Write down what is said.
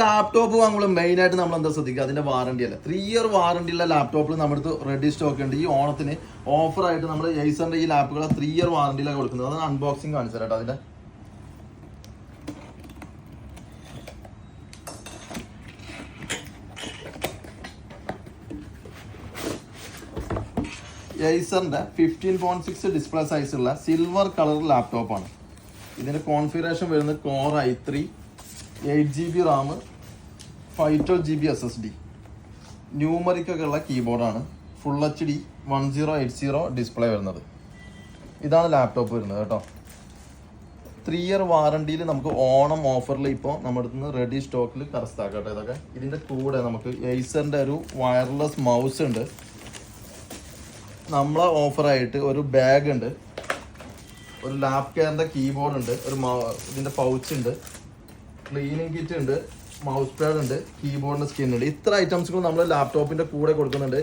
Laptop വാങ്ങുമ്പോൾ main ആയിട്ട് നമ്മൾ എന്താ ശ്രദ്ധിക്കുക, അതിന്റെ വാറണ്ടി അല്ല. 3 ഇയർ വാറണ്ടി ഉള്ള ലാപ്ടോപ്പിൽ നമ്മുടെ അടുത്ത് റെഡി സ്റ്റോക്ക് ഉണ്ട്. ഈ ഓണത്തിന് ഓഫർ ആയിട്ട് നമ്മൾ ഏസറിന്റെ ഈ ലാപ്പുകൾ 3 ഇയർ വാറണ്ടിയിലാണ് കൊടുക്കുന്നത്. അതാണ് അൺബോക്സിംഗ് കാണിച്ചു തരാം. അതിന്റെ ഏസറിന്റെ 15.6 ഡിസ്പ്ലേ സൈസ് ഉള്ള സിൽവർ കളർ ലാപ്ടോപ്പാണ്. ഇതിന്റെ കോൺഫിഗറേഷൻ വരുന്നത് core i3, 8GB Ram, 512GB SSD, numeric ഒക്കെ ഉള്ള കീബോർഡാണ്. ഫുൾ HD 1080 ഡിസ്പ്ലേ വരുന്നത്. ഇതാണ് ലാപ്ടോപ്പ് വരുന്നത് കേട്ടോ. 3 ഇയർ വാറണ്ടിയിൽ നമുക്ക് ഓണം ഓഫറിൽ ഇപ്പോൾ നമ്മുടെ അടുത്ത് നിന്ന് റെഡി സ്റ്റോക്കിൽ കരസ്ഥാക്കട്ടെ. ഇതൊക്കെ ഇതിൻ്റെ കൂടെ നമുക്ക് ഏസറിൻ്റെ ഒരു വയർലെസ് മൗസ് ഉണ്ട്. നമ്മളെ ഓഫറായിട്ട് ഒരു ബാഗ് ഉണ്ട്, ഒരു ലാപ്പ് കെയറിൻ്റെ കീബോർഡ് ഉണ്ട്, ഇതിൻ്റെ പൗച്ച് ഉണ്ട്, ക്ലീനിങ് കിറ്റ് ഉണ്ട്, മൗസ് പാഡ് ഉണ്ട്, കീബോർഡിൻ്റെ സ്കിൻ ഉണ്ട്. ഇത്ര ഐറ്റംസുകൾ നമ്മൾ ലാപ്ടോപ്പിൻ്റെ കൂടെ കൊടുക്കുന്നുണ്ട്.